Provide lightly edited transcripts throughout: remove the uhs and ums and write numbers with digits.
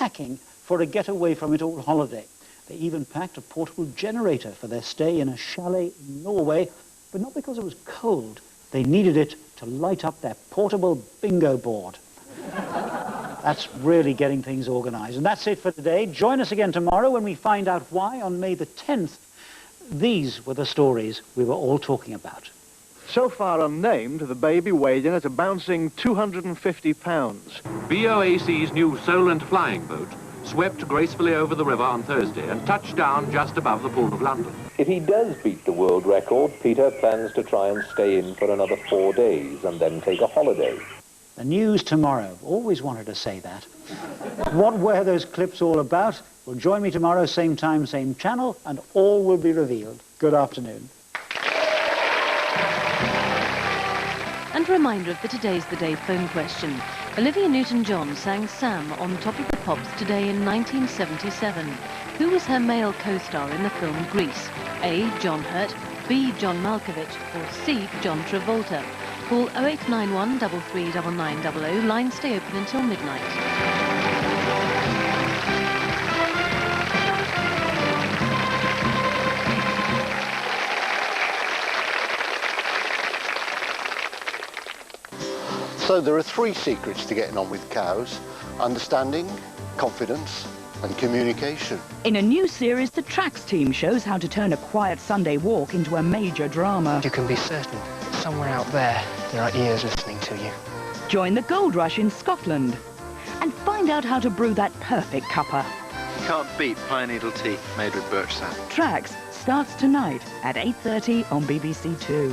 packing for a get-away-from-it-all holiday. They even packed a portable generator for their stay in a chalet in Norway, but not because it was cold. They needed it to light up their portable bingo board. That's really getting things organised. And that's it for today. Join us again tomorrow when we find out why, on May the 10th, these were the stories we were all talking about. So far unnamed, the baby weighed in at a bouncing 250 pounds. BOAC's new Solent flying boat swept gracefully over the river on Thursday and touched down just above the Pool of London. If he does beat the world record, Peter plans to try and stay in for another 4 days and then take a holiday. The news tomorrow. Always wanted to say that. What were those clips all about? Well, join me tomorrow, same time, same channel, and all will be revealed. Good afternoon. And a reminder of the Today's the Day phone question. Olivia Newton-John sang Sam on Top of the Pops today in 1977. Who was her male co-star in the film Grease? A. John Hurt, B. John Malkovich, or C. John Travolta? Call 0891 339900. Lines stay open until midnight. So there are 3 secrets to getting on with cows: understanding, confidence and communication. In a new series, the Tracks team shows how to turn a quiet Sunday walk into a major drama. You can be certain that somewhere out there are ears listening to you. Join the gold rush in Scotland and find out how to brew that perfect cuppa. You can't beat pine needle tea made with birch sap. Tracks starts tonight at 8:30 on BBC2.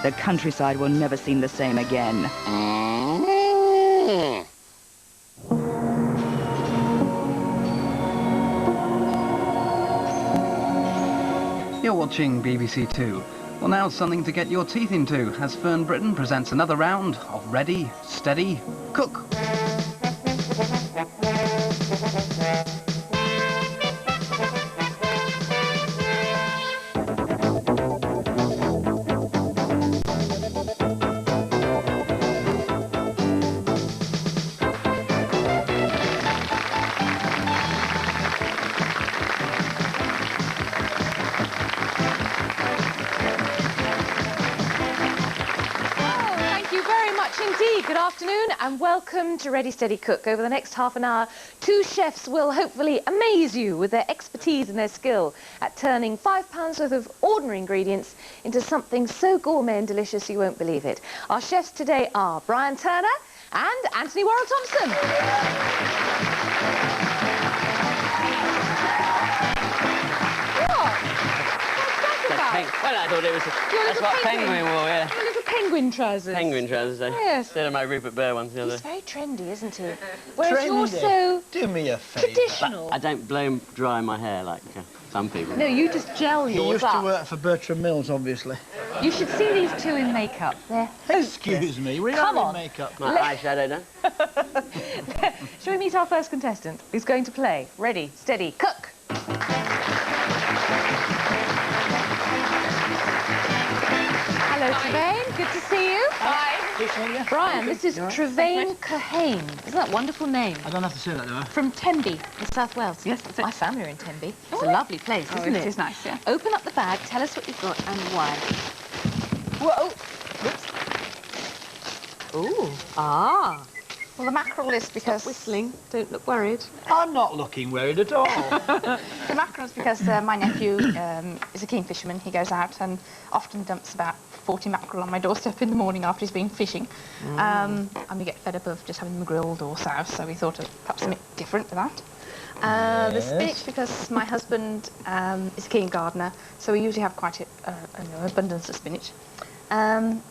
The countryside will never seem the same again. You're watching BBC2. Well, now something to get your teeth into as Fern Britain presents another round of Ready, Steady, Cook. Indeed, good afternoon and welcome to Ready, Steady, Cook. Over the next half an hour, 2 chefs will hopefully amaze you with their expertise and their skill at turning £5 worth of ordinary ingredients into something so gourmet and delicious you won't believe it. Our chefs today are Brian Turner and Anthony Worrell-Thompson. Well, I thought it was that's what penguin wore, yeah. Your little penguin trousers. Penguin trousers, eh? Yes. Instead of my Rupert Bear ones the other. He's very trendy, isn't he? Whereas you're so do me a favour. Traditional. But I don't blow dry my hair like some people. No, you just gel yours up. He used to work for Bertram Mills, obviously. You should see these two in makeup. They're Excuse me, we are in makeup. My eyeshadow done. Shall we meet our first contestant who's going to play? Ready, steady, cook. Hello, Trevaine. Good to see you. Hi. Brian, this is Trevaine Cohane. Isn't that a wonderful name? I don't have to say that, do I? From Tenby, in South Wales. Yes, that's it. My family are in Tenby. It's a lovely place, isn't it? It is nice, yeah. Open up the bag, tell us what you've got and why. Whoa! Whoops. Ooh. Ah. Well, the mackerel is because... Stop whistling. Don't look worried. I'm not looking worried at all. The mackerel is because my nephew is a keen fisherman. He goes out and often dumps about 40 mackerel on my doorstep in the morning after he's been fishing. And we get fed up of just having them grilled or soused, so we thought of perhaps something different to that. The spinach, because my husband is a keen gardener, so we usually have quite an abundance of spinach.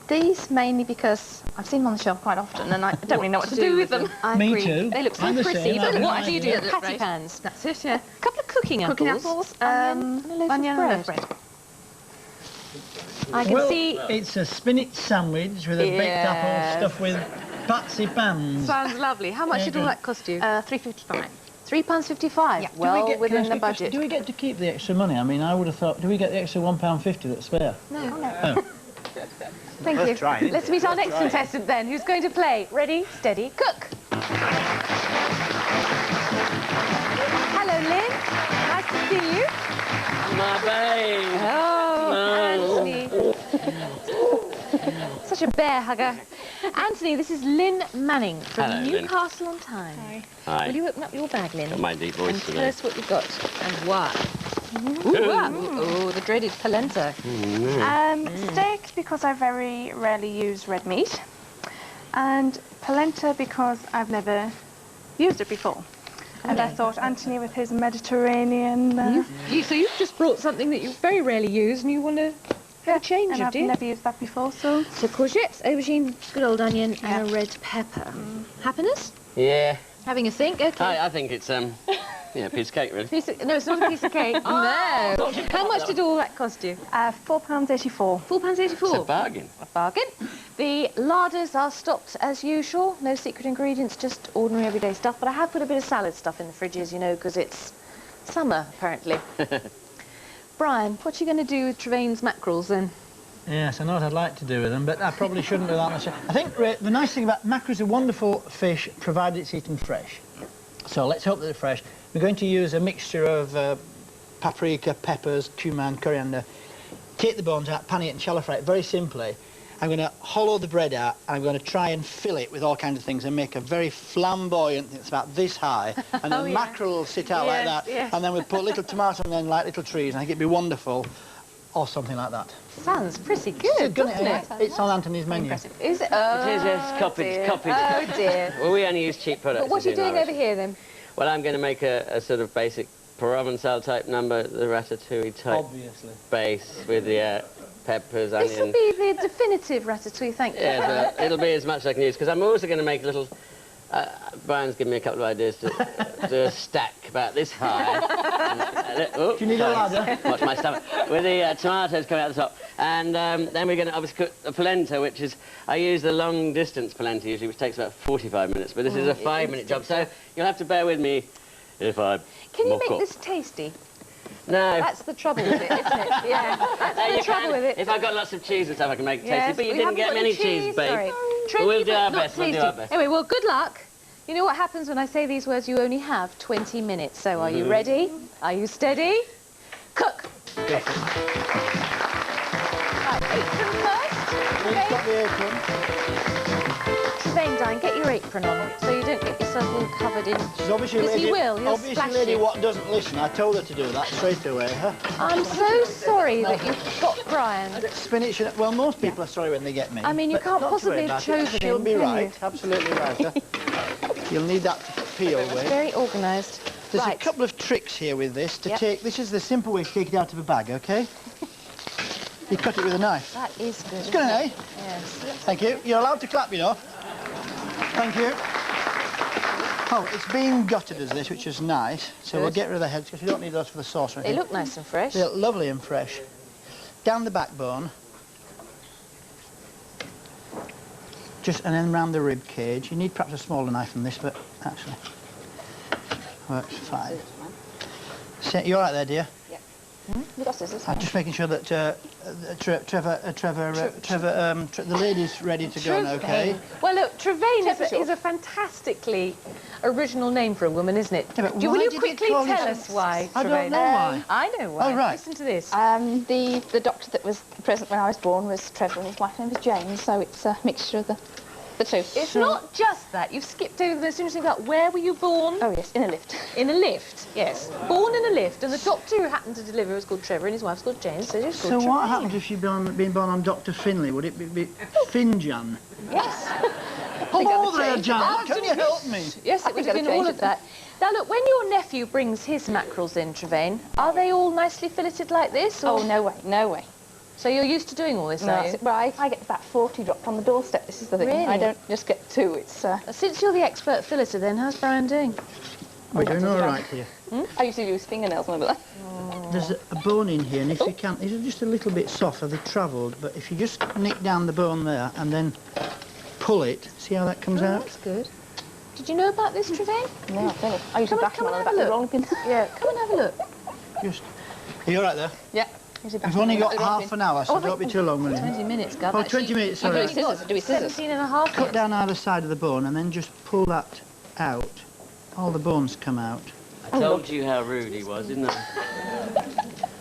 These mainly because I've seen them on the shelf quite often and I don't really know what to do with them. Me too. They look so pretty, but what do you do? Patty pans. That's it, yeah. A couple of cooking apples. Onion, and a loaf of bread. I can see... it's a spinach sandwich with a baked apple stuffed with patsy pans. Sounds lovely. How much did all that cost you? £3.55. £3.55? Yeah. Well, within the budget. Do we get to keep the extra money? I mean, I would have thought, do we get the extra £1.50 that's spare? No. Oh. Thank you. Let's meet our next contestant then, who's going to play Ready, Steady, Cook. such a bear hugger. Anthony, this is Lynn Manning from Hello, Newcastle on Tyne. Hi. Hi. Will you open up your bag, Lynn? Got my deep voice and today. tell us what you've got and why. Ooh, wow. Oh, the dreaded polenta. Steak because I very rarely use red meat, and polenta because I've never used it before. And I thought Anthony, with his Mediterranean... So you've just brought something that you very rarely use and you want to change and it, I've do you? never used that before, so... So courgettes, aubergine, good old onion, and a red pepper. Happiness? Yeah. Having a think? Okay. I think it's, yeah, a piece of cake, really. No, it's not a piece of cake. No. How much did all that cost you? £4.84. £4.84? It's a bargain. A bargain. The larders are stocked as usual. No secret ingredients, just ordinary everyday stuff. But I have put a bit of salad stuff in the fridges, you know, because it's summer, apparently. Brian, what are you going to do with Trevaine's mackerels, then? Yes, I know what I'd like to do with them, but I probably shouldn't do that much. I think the nice thing about mackerel is a wonderful fish, provided it's eaten fresh. So let's hope that they're fresh. We're going to use a mixture of paprika, peppers, cumin, coriander. Take the bones out, pan it and shallow fry it very simply. I'm going to hollow the bread out and I'm going to try and fill it with all kinds of things and make a very flamboyant thing that's about this high. And the mackerel will sit out like that. Yes. And then we'll put little tomato and then like little trees. And I think it'd be wonderful. Or something like that. Sounds pretty good, doesn't it? It's on Anthony's menu. Is it? Oh, it is, yes. Copied. Oh, dear. Well, we only use cheap products. But what are you doing over here, then? Well, I'm going to make a sort of basic Provençal type number, the ratatouille type base with the peppers, onions. This will be the definitive ratatouille, thank you. Yeah, so it'll be as much as I can use, because I'm also going to make a little... Brian's given me a couple of ideas to do a stack about this high. Do you need a ladder? Watch my stomach. With the tomatoes coming out the top. And then we're going to obviously cook a polenta, which is... I use the long-distance polenta usually, which takes about 45 minutes, but this is a 5-minute job, so you'll have to bear with me if I... Can you make this tasty? No. That's the trouble with it, isn't it? Yeah, that's the trouble with it. If I've got lots of cheese and stuff, I can make it tasty, but you didn't get many cheese, babe. Sorry. But we'll do our best, we'll do our best. Anyway, well, good luck. You know what happens when I say these words? You only have 20 minutes. So are you ready? Are you steady? Cook! Yes. Right, apron first. We've got the apron. Trevane, get your apron on so you don't get yourself all covered in... Because he will, he'll obviously splash lady you. what doesn't listen. I told her to do that straight away, huh? I'm so sorry that you've got Brian. Spinach, well, most people are sorry when they get me. I mean, you can't possibly have chosen him, She'll be can right, you? absolutely right, huh? You'll need that to peel with. Very organised. There's a couple of tricks here with this to take... This is the simple way to take it out of a bag, OK? You cut it with a knife. That is good. It's good, eh? Yes. Thank you. You're allowed to clap, you know. Thank you. Oh, it's being gutted as this, which is nice. So we'll get rid of the heads because we don't need those for the sauce or anything. They look nice and fresh. They look lovely and fresh. Down the backbone. And then round the rib cage. You need perhaps a smaller knife than this, but actually works fine. You all right there, dear? Yeah. You got scissors? I'm just making sure that the lady's ready to go. Okay. Well, look, Trevane is a fantastically original name for a woman, isn't it? Yeah, but will you quickly tell us why? I don't know why. I know why. Oh, right. Listen to this. The doctor that was present when I was born was Trevor, and his wife name was James, so it's a mixture of the two. It's not just that. You've skipped over the most interesting part. Where were you born? Oh, yes, in a lift. In a lift, yes. Born in a lift, and the doctor who happened to deliver was called Trevor, and his wife's called James, so she's called So what happens if she'd been born on Dr. Finlay? Would it be Finjan? Yes. Hello there, Jan. Can you help me? Yes, it would have been all of that. Now, look, when your nephew brings his mackerels in, Trevane, are they all nicely filleted like this? Or? Oh, no way, no way. So you're used to doing all this, are you? Well, I get about 40 dropped on the doorstep. This is the thing. Really? I don't just get 2. It's. Since you're the expert filleter, then how's Brian doing? We're doing all right here. I used to use fingernails, remember that? There's a bone in here, and if you can, these are just a little bit softer. They've travelled, but if you just nick down the bone there and then pull it, see how that comes out? That's good. Did you know about this, Trevane? No, I don't. I used to back them on the back of the rolling pin. Yeah, come and have a look. Just. Are you all right there? Yeah. We've only got half an hour, so don't be too long, will you? 20 minutes, Gov. Oh, 20 minutes, sorry. Do we scissors? 17 and a half. Cut down either side of the bone and then just pull that out. All the bones come out. I told you how rude he was, didn't I?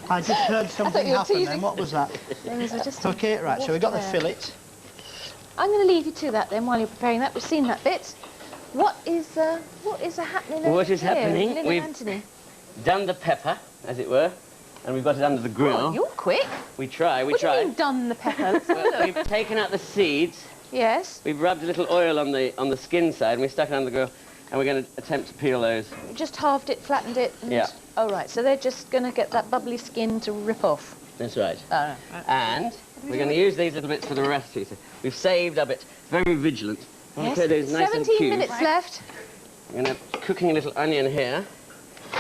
I just heard something happen then. What was that? Just OK, right, so we've got the fillet. I'm going to leave you to that then while you're preparing that. We've seen that bit. What is happening over What is here? happening? Lynn and We've Anthony. done the pepper, as it were, and we've got it under the grill. Oh, you're quick. We try. What do you mean done the pepper? Let's have a Well, look. we've taken out the seeds. Yes. We've rubbed a little oil on the skin side, and we stuck it under the grill, and we're going to attempt to peel those. Just halved it, flattened it. And... Yeah. Oh, right. So they're just going to get that bubbly skin to rip off. That's right. Oh, right. And we're going to use these little bits for the ratatouille. So we've saved up it. Very vigilant. Yes. Okay, those nice and 17 cubed. minutes left. I'm going to cooking a little onion here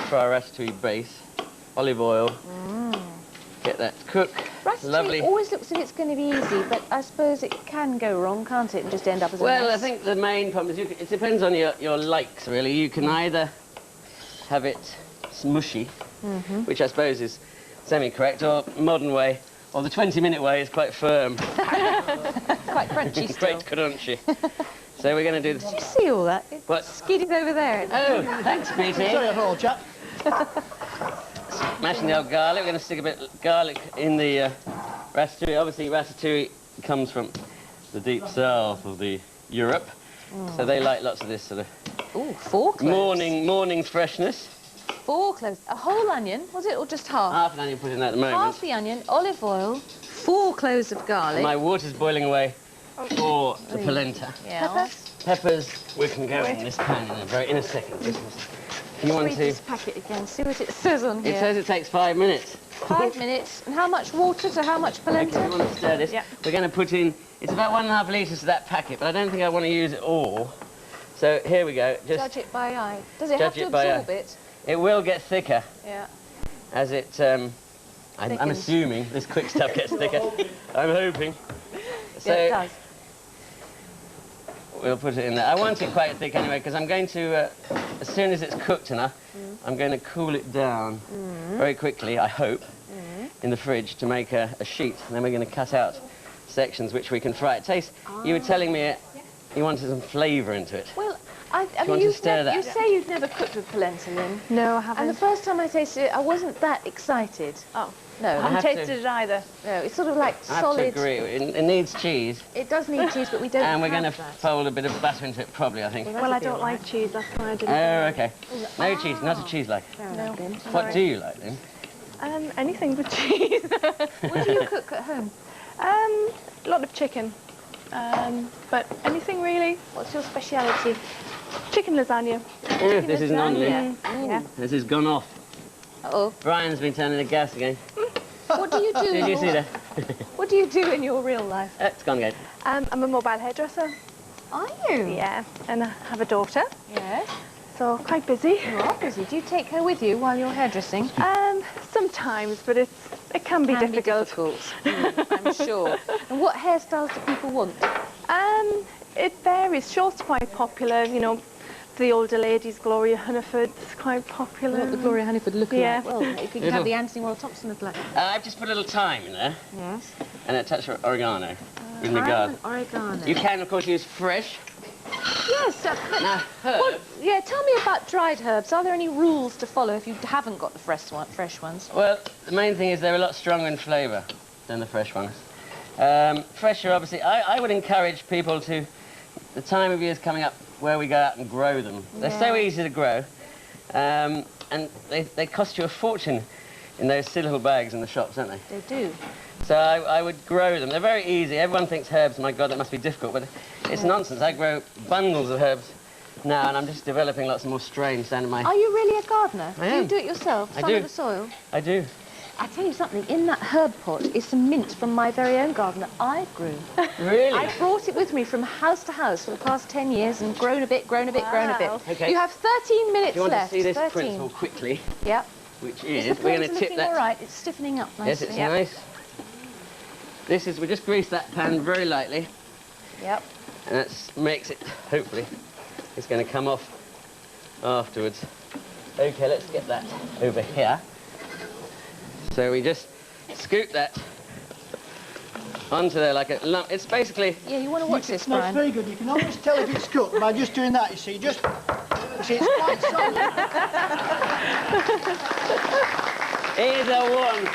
for our ratatouille base. Olive oil. Get that to cook. Ratatouille Lovely. always looks as if it's going to be easy, but I suppose it can go wrong, can't it, and just end up as a Well, mess? I think the main problem is it depends on your likes, really. You can either have it smushy, which I suppose is semi-correct, or modern way, or the 20-minute way is quite firm. Quite crunchy still. Quite crunchy. So we're going to do this. Did you see all that? It What? skidded over there. Oh, thanks, Petey. Sorry, old chap. Smashing the old garlic. We're going to stick a bit of garlic in the ratatouille. Obviously, ratatouille comes from the deep south of Europe, so they like lots of this sort of Ooh, 4 cloves. morning freshness. 4 cloves. A whole onion, was it, or just half? Half an onion put in that at the moment. Half the onion, olive oil, 4 cloves of garlic. My water's boiling away for the polenta. Yeah. Peppers, we can go in this pan in a second. You want Read to? this packet again, see what it says on here. It says it takes 5 minutes. 5 minutes. And how much water to how much polenta? Okay, we want to stir this. Yeah. We're going to put in, it's about 1.5 litres to that packet, but I don't think I want to use it all. So here we go. Just Judge it by eye. Does it have to absorb it? It will get thicker Yeah. as it, I'm assuming this quick stuff gets thicker. I'm hoping. So Yeah, it does. we'll put it in there. I want it quite thick anyway, because I'm going to, as soon as it's cooked enough, I'm going to cool it down very quickly, I hope, in the fridge to make a sheet. And then we're going to cut out sections which we can fry. It tastes, you were telling me you wanted some flavour into it. Well, I want mean, to stir that? you say you've never cooked with polenta, Lynn. No, I haven't. And the first time I tasted it, I wasn't that excited. Oh. No. I haven't have to- tasted it either. No, it's sort of like I have solid. to agree. It needs cheese. It does need cheese, but we don't And we're have going to that. fold a bit of butter into it, probably, I think. Well, I don't like cheese, that's why I didn't. Oh, okay. No cheese, not a cheese like. No. What do you like, then? Anything with cheese. What do you cook at home? A lot of chicken. But anything really. What's your speciality? Chicken lasagna. Oh, this is non-Lynn. Yeah. This has gone off. Uh-oh. Brian's been turning the gas again. What do you do? Did you see that? What do you do in your real life? It's gone again. I'm a mobile hairdresser. Are you? Yeah. And I have a daughter. Yes. So quite busy. You are busy. Do you take her with you while you're hairdressing? Sometimes, but it can be difficult. I'm sure. And what hairstyles do people want? It varies. Short's quite popular, you know. The older ladies, Gloria Hunniford's quite popular. What the Gloria Hunniford look Yeah. like? Well, if you could have the Anthony Wall Thompson look like. I've just put a little thyme in there Yes. and a touch of oregano in the Thyme garden. and oregano. You can, of course, use fresh. Yes. Now, Well, yeah, tell me about dried herbs. Are there any rules to follow if you haven't got the fresh ones? Well, the main thing is they're a lot stronger in flavour than the fresh ones. Fresher, obviously, I would encourage people to, the time of year is coming up where we go out and grow them. They're so easy to grow, and they cost you a fortune in those silly little bags in the shops, don't they? They do. So I would grow them. They're very easy. Everyone thinks herbs, my God, that must be difficult, but it's nonsense. I grow bundles of herbs now, and I'm just developing lots of more strains down in my... Are you really a gardener? I Do am. you do it yourself? I Some do. of the soil? I do. I tell you something, in that herb pot is some mint from my very own garden that I grew. Really? I brought it with me from house to house for the past 10 years and grown a bit, grown a bit, grown a bit. Okay. You have 13 minutes If you want left. to see this 13. principle quickly, Yep. which Is is, the we're going polenta to tip looking that... all right? It's stiffening up nicely. Yes, it's nice. This is, we just grease that pan very lightly. Yep. And that makes it, hopefully, it's going to come off afterwards. Okay, let's get that over here. So we just scoop that onto there like a lump. It's basically... Yeah, you want to watch this, No, it's Brian. very good. You can always tell if it's cooked by just doing that, you see. You see, it's quite solid. He's a one.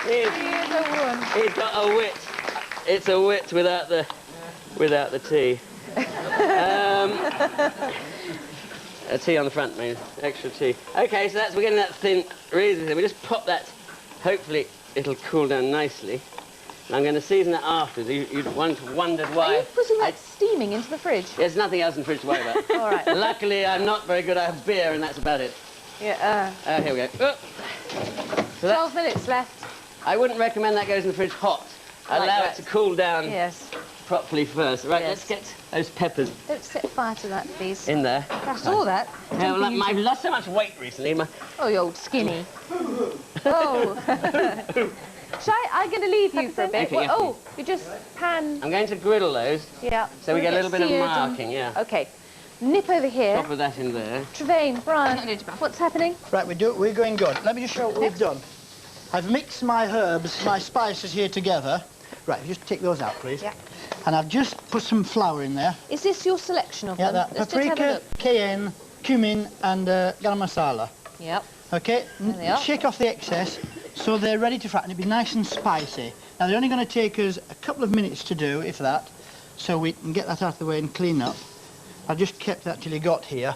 He's got a wit. It's a wit without the without the tea. A tea on the front, maybe. Extra tea. Okay, so we're getting that thin, really thin. We just pop that. Hopefully it'll cool down nicely. And I'm going to season it afterwards. You'd wondered why. Are you putting that steaming into the fridge? There's nothing else in the fridge to worry about. All right. Luckily, I'm not very good. I have beer, and that's about it. Yeah. Here we go. Oh. So 12 minutes left. I wouldn't recommend that goes in the fridge hot. Allow it to cool down properly first. Right, let's get those peppers. Don't set fire to that, please. In there. I saw that. Yeah, well, I've lost so much weight recently. Oh, you old skinny. Oh. I'm going to leave you for a bit. Okay, well, you just pan. I'm going to griddle those. Yeah. So we get a little bit of marking, Okay. Nip over here. Pop that in there. Trevane, Brian, what's happening? Right, we're going good. Let me just show what we've done. I've mixed my herbs, my spices here together. Right, just take those out, please. Yeah. And I've just put some flour in there. Is this your selection of them? That paprika, cayenne, cumin, and garam masala. Yep. Okay, there they are. Shake off the excess so they're ready to fry, and it'll be nice and spicy. Now, they're only going to take us a couple of minutes to do, if that, so we can get that out of the way and clean up. I've just kept that till you got here.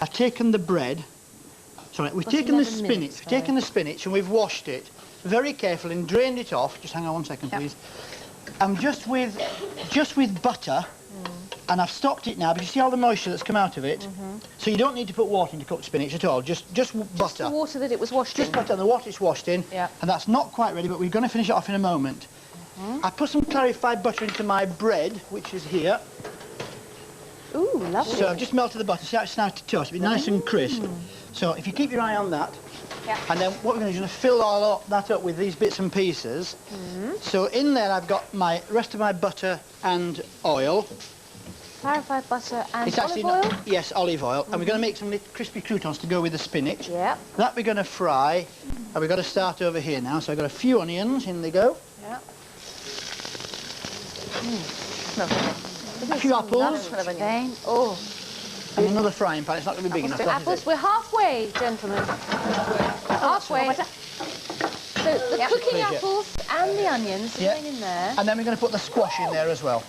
I've taken the bread. Sorry, we've taken the spinach and we've washed it very carefully and drained it off. Just hang on 1 second, please. I'm just with butter, and I've stopped it now, but you see all the moisture that's come out of it? So you don't need to put water in to cook spinach at all, just butter. Just the water that it was washed in? Just butter, and the water it's washed in, and that's not quite ready, but we're going to finish it off in a moment. I put some clarified butter into my bread, which is here. Ooh, lovely. So I've just melted the butter, see how it's now to toast, it'll be nice and crisp. So if you keep your eye on that, and then what we're going to do is fill that up with these bits and pieces. So in there I've got my rest of my butter and oil. Clarified butter and It's olive oil? Yes, olive oil. And we're going to make some crispy croutons to go with the spinach. Yeah. That we're going to fry. And we've got to start over here now. So I've got a few onions, in they go. Yeah. A few apples. Oh. And another frying pan. It's not going to be big enough. Apples. We're halfway, gentlemen. Halfway. So the cooking apples and the onions going in there. And then we're going to put the squash in there as well.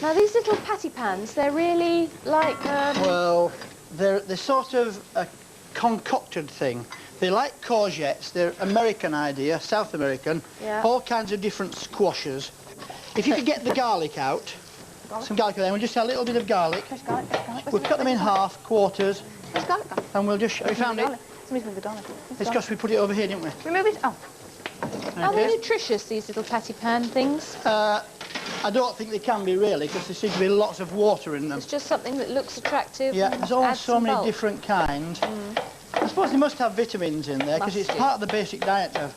Now these little patty pans, they're really like... Well, they're sort of a concocted thing. They're like courgettes. They're American idea, South American. Yeah. All kinds of different squashes. If you could get the garlic out, some garlic there, we'll just add a little bit of garlic. We'll cut them in half, quarters, and we'll just... Have you found it? It's because we put it over here, didn't we? Remove it. Oh. Are they nutritious, these little patty pan things? I don't think they can be, really, because there seems to be lots of water in them. It's just something that looks attractive. Yeah, there's always so many bulk. different kinds. I suppose they must have vitamins in there, because it's part of the basic diet of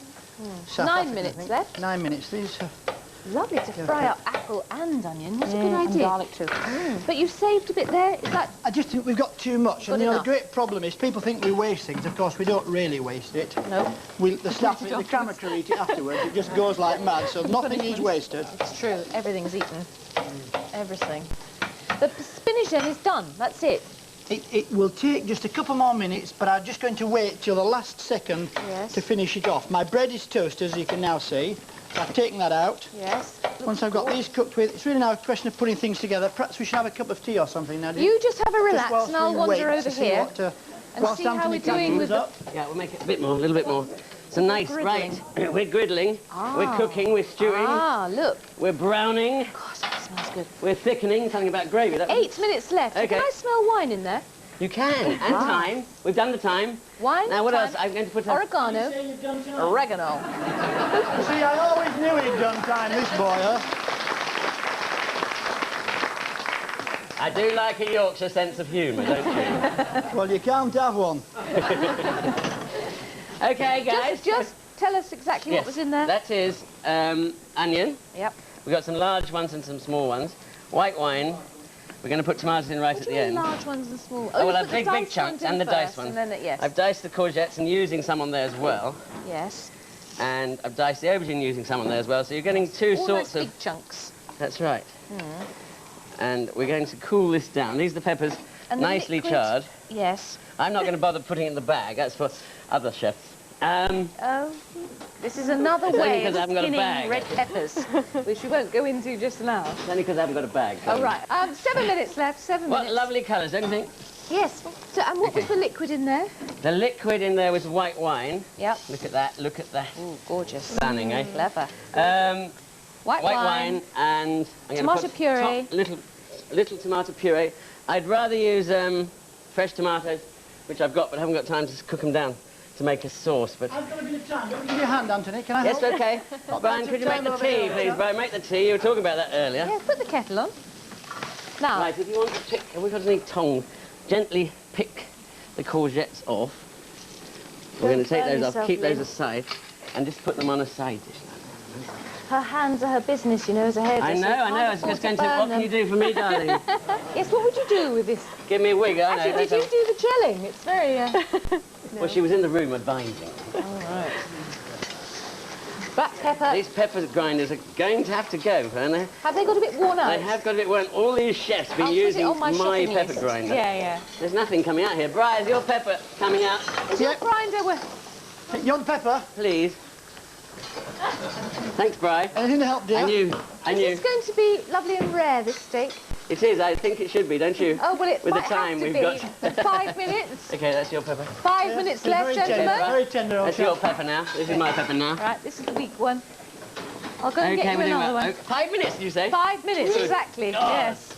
South 9 minutes left. 9 minutes. These lovely to fry up apple and onion. That's a good idea. And garlic too. But you saved a bit there. Is that? I just think we've got too much. And the great problem is people think we waste things. Of course, we don't really waste it. No. The staff, the camera crew eat it afterwards. It just goes like mad. So nothing is wasted. It's true. Everything's eaten. Everything. The spinach then is done. That's it. It will take just a couple more minutes, but I'm just going to wait till the last second to finish it off. My bread is toasted, as you can now see. So I've taken that out. Yes. Once I've got these cooked with, it's really now a question of putting things together. Perhaps we should have a cup of tea or something now. You just have a relax and I'll wander over here and see how we're doing with the... Yeah, we'll make it a bit more, a little bit more. It's a nice, right, we're griddling, we're cooking, we're stewing. Ah, look. We're browning. Gosh, that smells good. We're thickening, something about gravy. 8 minutes left. Okay. Can I smell wine in there? You can, and thyme. We've done the thyme. Wine, now what thyme, else? I'm going to put oregano. Oregano. See, I always knew he'd done time, this boy, huh? I do like a Yorkshire sense of humour, don't you? Well, you can't have one. OK, guys. Just tell us exactly what was in there. That is onion. Yep. We've got some large ones and some small ones. White wine. We're going to put tomatoes in right at the end. Large ones and small? Oh, well, I've big chunks and the diced ones. Yes. I've diced the courgettes and using some on there as well. Yes. And I've diced the aubergine using some on there as well. So you're getting two sorts of... big chunks. That's right. And we're going to cool this down. These are the peppers, and nicely charred. Yes. I'm not going to bother putting it in the bag. That's for other chefs. This is another It's only way of 'cause I haven't got a skinning bag. red peppers, which we won't go into just now. It's only because I haven't got a bag. Oh, right. 7 minutes left, 7 What minutes. lovely colours, don't you think? Yes. So, and what was the liquid in there? The liquid in there was white wine. Yep. Look at that, look at that. Ooh, gorgeous. Stunning, eh? Clever. White wine and... I'm gonna Tomato put puree. Little tomato puree. I'd rather use fresh tomatoes, which I've got, but I haven't got time to cook them down to make a sauce. But I've got a bit of time. Don't give me a hand, Anthony. Can I yes, help? okay. Brian, could you make the tea, please? Brian, make the tea. You were talking about that earlier. Yeah, put the kettle on. Now. Right, if you want to pick... We've got any tongs. Gently pick the courgettes off. We're going to take those off, keep those aside, and just put them on a side dish. Her hands are her business, you know, as a hairdresser. I know. I was just going to... What can you do for me, darling? Yes, what would you do with this? Give me a wig, I know. Actually, did you do the gelling? It's very... No. Well, she was in the room advising. All right. Black pepper. These pepper grinders are going to have to go, aren't they? Have they got a bit worn out? They have got a bit worn. All these chefs been I'll using put it on my my shopping pepper list. grinder. Yeah, yeah. There's nothing coming out here. Brian, is your pepper coming out? Is your grinder... You want pepper? Please. Thanks, Brian. Anything to help, dear? And you. And you. Is this going to be lovely and rare, this steak? It is. I think it should be, don't you? Oh, well, it With might the time have to we've be. got. 5 minutes. Okay, that's your pepper. 5 minutes left, gentlemen. Very tender. That's your pepper now. This is my pepper now. Right, this is the weak one. I'll go and get you we're doing another well. one. 5 minutes, did you say? 5 minutes, Good exactly. God. Yes.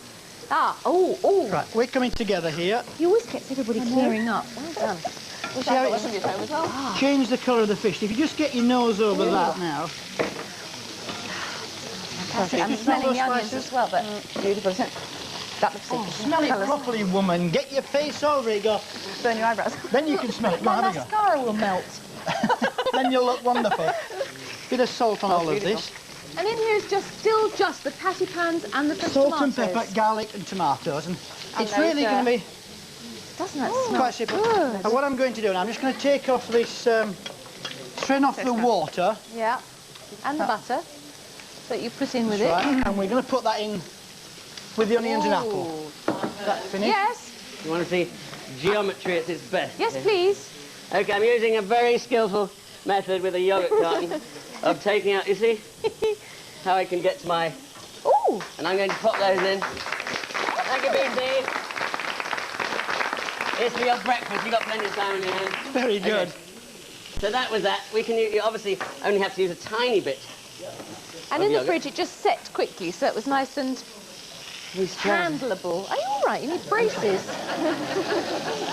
Oh. Right, we're coming together here. You always get everybody clearing up. Well done. See how it's change the colour of the fish. If you just get your nose over that now. Fantastic. I'm smelling the onions as well, but beautiful, isn't it? That looks it. Smell it properly, woman. Get your face over it. Go. Burn your eyebrows. Then you can smell it. Go, My have a go. mascara will melt. Then you'll look wonderful. Bit of salt on all of this. And in here is still just the patty pans and the fresh Salt tomatoes. and pepper, garlic and tomatoes. And it's those, really going to be doesn't that smell quite simple. good? And what I'm going to do now, I'm just going to take off this, strain off the water. Yeah. And the butter that you put in with That's it. right. And we're going to put that in with the onions and apple. That's finished. Yes. You want to see geometry at its best? Yes, please. Okay, I'm using a very skillful method with a yogurt carton of taking out, you see, how I can get to my... Ooh! And I'm going to pop those in. Thank you, BC. It's for your breakfast. You've got plenty of time on your hands. Very good. Okay. So that was that. We can you obviously only have to use a tiny bit. And in the fridge, it just set quickly, so it was nice and handleable. Are you all right? You need braces.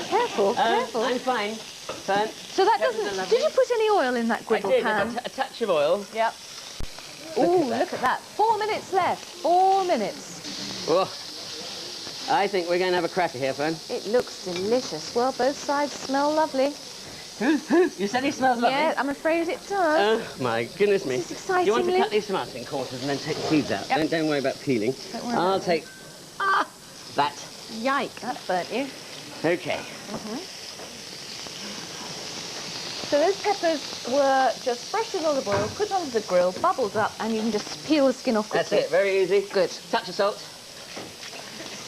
Careful, careful. I'm fine. Fern. So that doesn't... Did you put any oil in that griddle pan? A touch of oil. Yep. Ooh, look at that. 4 minutes left. 4 minutes. Oh, I think we're going to have a cracker here, Fern. It looks delicious. Well, both sides smell lovely. You said he smells lovely? Yeah, I'm afraid it does. Oh, my goodness me. This is exciting, Do you want to Lynn? cut these tomatoes in quarters and then take the seeds out? Yep. Don't worry about peeling. Don't worry I'll about take that. Yike, that burnt you. Okay. So those peppers were just fresh in olive oil, put onto the grill, bubbled up, and you can just peel the skin off quickly. That's it, very easy. Good. Touch of salt.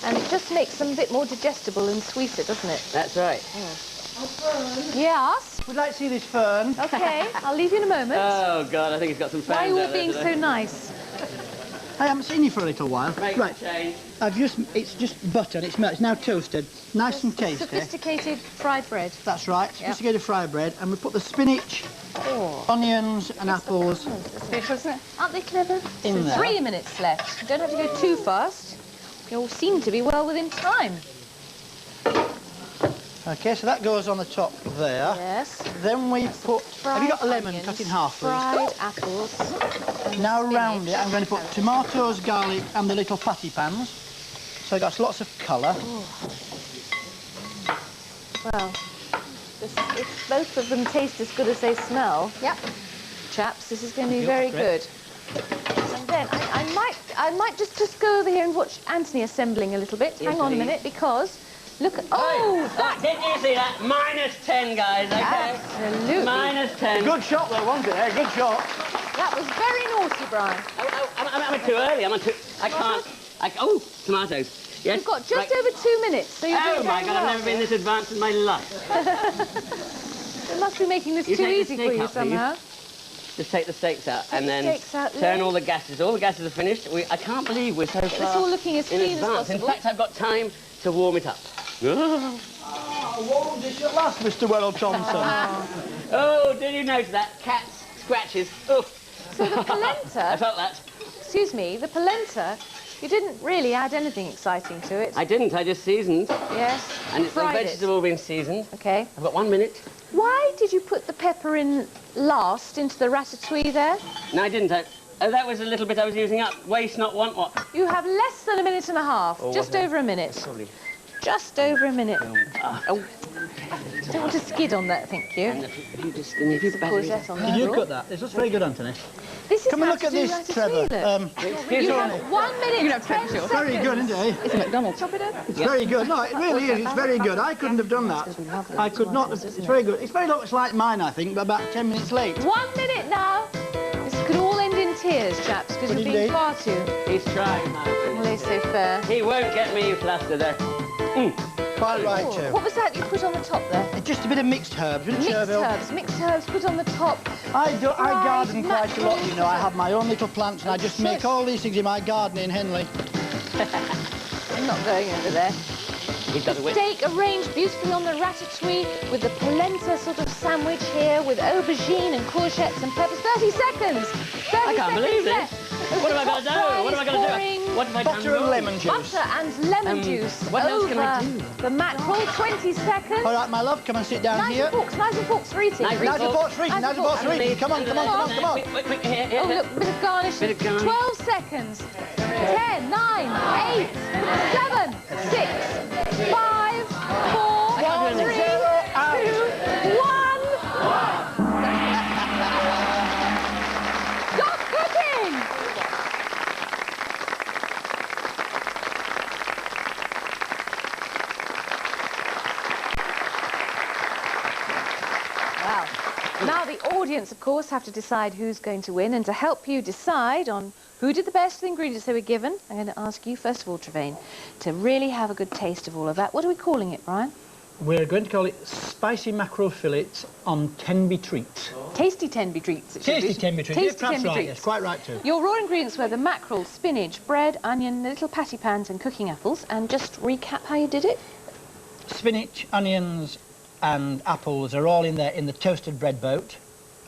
And it just makes them a bit more digestible and sweeter, doesn't it? That's right. Yes? We'd like to see this fern. Okay, I'll leave you in a moment. Oh, God, I think he's got some fans Why are you all out there being today. so nice? I haven't seen you for a little while. Make Right. the change. It's just butter and it's melted. It's now toasted. Nice and tasty. Sophisticated fried bread. That's right. Sophisticated fried bread. And we put the spinach, onions and apples Aren't they clever? in there. 3 minutes left. You don't have to go too fast. You all seem to be well within time. Okay, so that goes on the top there. Yes. Then we put... Have you got a lemon onions, cut in half, please? fried apples. Now round it, I'm going to put tomatoes, garlic and the little patty pans. So it got lots of colour. Well, if both of them taste as good as they smell, chaps, this is going to be very good. And then I might just go over here and watch Anthony assembling a little bit. Yes, Hang on a please. minute, because look at Did you see that? -10, guys, okay? Absolutely. -10. Good shot though, wasn't it? Good shot. That was very naughty, Brian. I'm too early. I can't. Oh, tomatoes. Yes. You've got just over 2 minutes, so you're doing Oh my very God, well. I've never been this advanced in my life. It must be making this You too take the easy for steak you out, somehow. Just take the steaks out Take and the then steaks out, turn Lynn. all the gases. All the gases are finished. I can't believe we're so far all looking as in clean as advance. possible. In fact, I've got time to warm it up. Warm dish at last, Mr. Wells Thompson. Oh, did you notice that? Cat's scratches. Oh. So the polenta... I felt that. Excuse me, the polenta, you didn't really add anything exciting to it. I didn't, I just seasoned. Yes. And the fried veggies it. have all been seasoned. Okay. I've got 1 minute. Why did you put the pepper in last into the ratatouille there? No, I didn't. Oh, that was a little bit I was using up. Waste not, want what? You have less than a minute and a half. Oh, just over a minute. Sorry. Just over a minute. Oh. Don't want to skid on that, thank you. Courgette on Did there. you cut that? This looks very good, Anthony. This is Come and how look to at do this, ratatouille, Trevor. look. You have 1 minute, 10 seconds. It's very good, isn't it? It's a McDonald's. Chop it up. It's very good. No, it really is. It's very good. I couldn't have done that. I could not have. It's very good. It's very much like mine, I think, but about 10 minutes late. 1 minute now. This could all end in tears, chaps, because you're being far too... He's trying, Martin. Laissez-faire. He won't get me flustered, though. Quite right, Joe. What was that you put on the top there? Just a bit of mixed herbs. Mixed herbs put on the top. I garden quite a lot, you know. I have my own little plants and I just make all these things in my garden in Henley. I'm not going over there. He does it. Steak arranged beautifully on the ratatouille with the polenta sort of sandwich here with aubergine and courgettes and peppers. 30 seconds! 30 I can't believe this. left. What am I going to do? What am I going to do? What have I done Butter and wrong? lemon juice. Butter and lemon juice what else over can I do? the mackerel. 20 seconds. All right, my love, come and sit down here. Knives and forks for eating. Knives and Knives and forks for eating. Knives and forks for eating. Come on, come on, come on, come on. Quick, here, Oh, look, bit of garnish. 12 seconds. 10, 9, 8, 7, 6, 5, 4, 3, 2, 1. Stop cooking! Wow. Now the audience, of course, have to decide who's going to win, and to help you decide on who did the best with the ingredients they were given, I'm going to ask you, first of all, Trevaine, to really have a good taste of all of that. What are we calling it, Brian? We're going to call it spicy mackerel fillets on Tenby treats. Tasty Tenby treats. it should be. Tasty Tenby treats. Tasty Yeah, perhaps Tenby right, treats. yes, quite right too. Your raw ingredients were the mackerel, spinach, bread, onion, little patty pans and cooking apples. And just recap how you did it. Spinach, onions and apples are all in there in the toasted bread boat.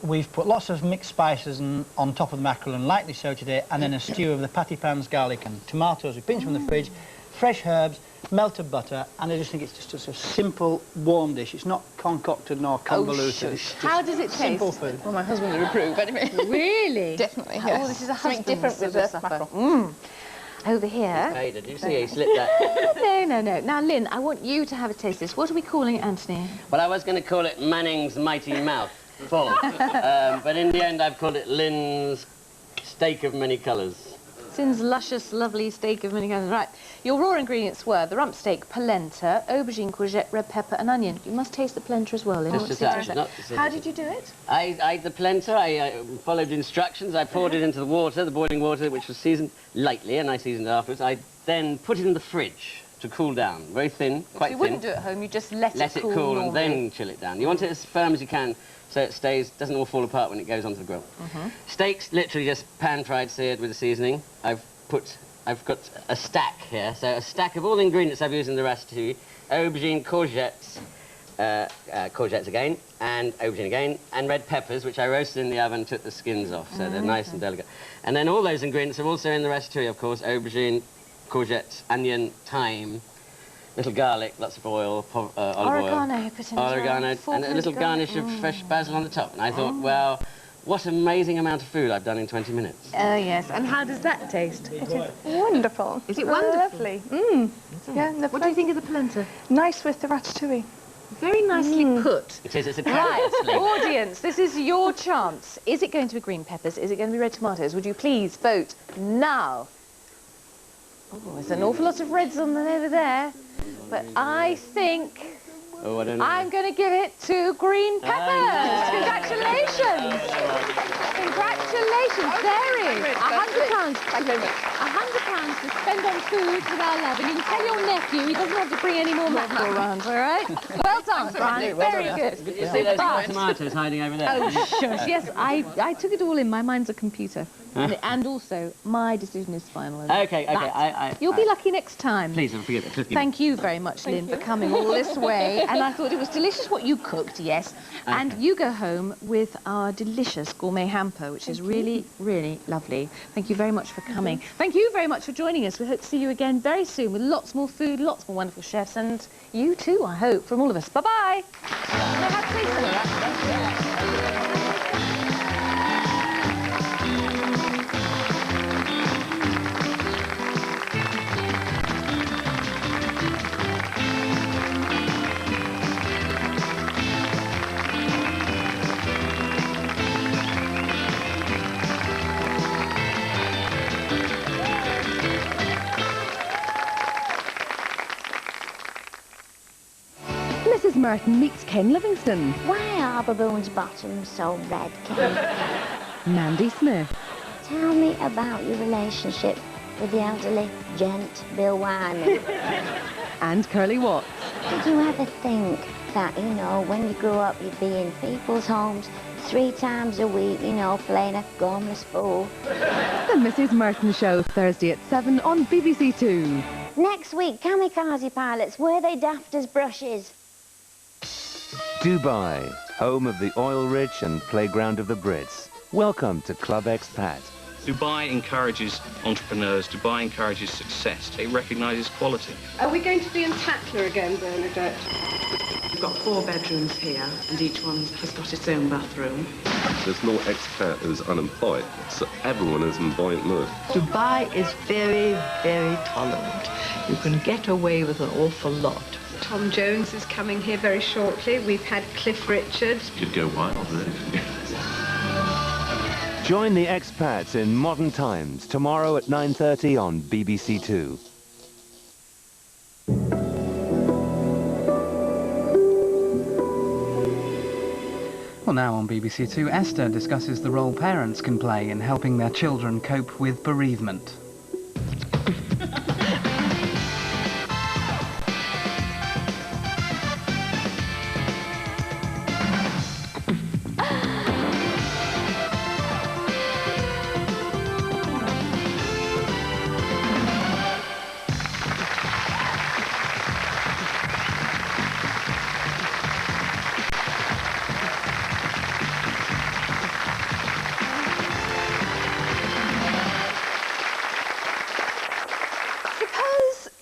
We've put lots of mixed spices on top of the mackerel, and lightly so today, and then a stew of the patty pans, garlic and tomatoes we pinched from the fridge, fresh herbs, melted butter, and I just think it's just a simple, warm dish. It's not concocted nor convoluted. It's How does it taste? simple food. Well, my husband would approve, anyway. Really? Definitely, Oh, yes. this is a Something husband's different with sort of the supper. mackerel. Over here. Hey, did you see he slipped that? No. Now, Lynn, I want you to have a taste of this. What are we calling it, Anthony? Well, I was going to call it Manning's Mighty Mouth Full, but in the end I've called it Lynn's Steak of Many Colours. Lynn's luscious, lovely steak of many kinds. Right. Your raw ingredients were the rump steak, polenta, aubergine, courgette, red pepper and onion. You must taste the polenta as well, Lynn. Just a touch, not just a How touch. did you do it? I ate the polenta, I followed instructions, I poured it into the water, the boiling water, which was seasoned lightly, and I seasoned it afterwards. I then put it in the fridge to cool down, very thin, quite So you thin. wouldn't do it at home, you just let it cool and normally. then chill it down. You want it as firm as you can so it doesn't all fall apart when it goes onto the grill. Steaks, literally just pan-fried, seared with the seasoning. I've got a stack here, so a stack of all the ingredients I've used in the ratatouille: aubergine, courgettes, courgettes again, and aubergine again, and red peppers, which I roasted in the oven, took the skins off, so they're nice and delicate. And then all those ingredients are also in the ratatouille, of course: aubergine, courgettes, onion, thyme, little garlic, lots of oil, olive Oregano oil, you put in as well. oregano, and a little garnish of fresh basil on the top. And I thought, well, what an amazing amount of food I've done in 20 minutes. Oh, yes. And how does that taste? It is wonderful. Is it wonderful? Lovely. Yeah, lovely. What do you think of the polenta? Nice with the ratatouille. Very nicely put. It is, it's a Right, carrot audience, this is your chance. Is it going to be green peppers? Is it going to be red tomatoes? Would you please vote now? Oh, there's an awful lot of reds on over there. But I think Oh, I don't know. I'm going to give it to green peppers. Congratulations. Congratulations, there is £100. Thank you very much. £100 to spend on food with our love. And you can tell your nephew he doesn't have to bring any more mackerel around, all right? Well done, Brian. Very good. Did you see those tomatoes hiding over there? Oh, shush. Yes, I took it all in. My mind's a computer. And also, my decision is final. Okay. You'll be lucky next time. Please, don't forget it. Thank you very much, Lynn, for coming all this way. And I thought it was delicious what you cooked, yes. Okay. And you go home with our delicious gourmet hamper, which is really, really lovely. Thank you very much for coming. Thank you very much for joining us. We hope to see you again very soon with lots more food, lots more wonderful chefs, and you too, I hope, from all of us. Bye-bye. Mrs. Merton meets Ken Livingstone. Why are baboons' bottoms so red, Ken? Mandy Smith. Tell me about your relationship with the elderly gent, Bill Wyman. And Curly Watts. Did you ever think that, you know, when you grew up, you'd be in people's homes 3 times a week, you know, playing a gormless fool? The Mrs. Merton Show, Thursday at 7 on BBC2. Next week, kamikaze pilots, were they daft as brushes? Dubai, home of the oil-rich and playground of the Brits. Welcome to Club Expat. Dubai encourages entrepreneurs, Dubai encourages success. It recognises quality. Are we going to be in Tatler again, Bernadette? We've got 4 bedrooms here, and each one has got its own bathroom. There's no expat who's unemployed, so everyone is in buoyant mood. Dubai is very, very tolerant. You can get away with an awful lot. Tom Jones is coming here very shortly. We've had Cliff Richards. Could go wild, really. Join the expats in Modern Times tomorrow at 9:30 on BBC2. Well, now on BBC2, Esther discusses the role parents can play in helping their children cope with bereavement.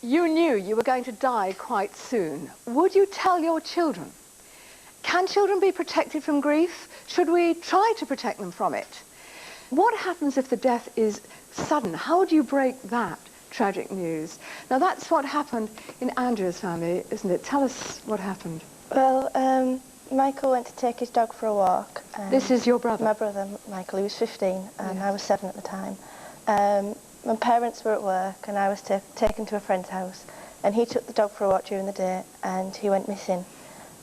You knew you were going to die quite soon. Would you tell your children? Can children be protected from grief? Should we try to protect them from it? What happens if the death is sudden? How do you break that tragic news? Now that's what happened in Andrea's family, isn't it? Tell us what happened. Well, Michael went to take his dog for a walk. This is your brother? My brother, Michael. He was 15 and I was 7 at the time. My parents were at work and I was taken to a friend's house, and he took the dog for a walk during the day and he went missing.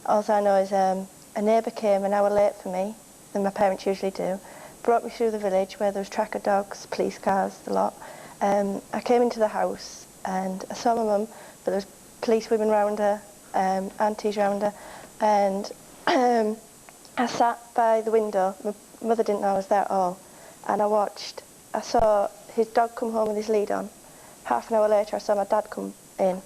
All I know is a neighbour came an hour late for me than my parents usually do, brought me through the village where there was tracker dogs, police cars, the lot. I came into the house and I saw my mum, but there was police women round her, aunties round her, and I sat by the window. My mother didn't know I was there at all, and I watched. I saw his dog come home with his lead on. Half an hour later I saw my dad come in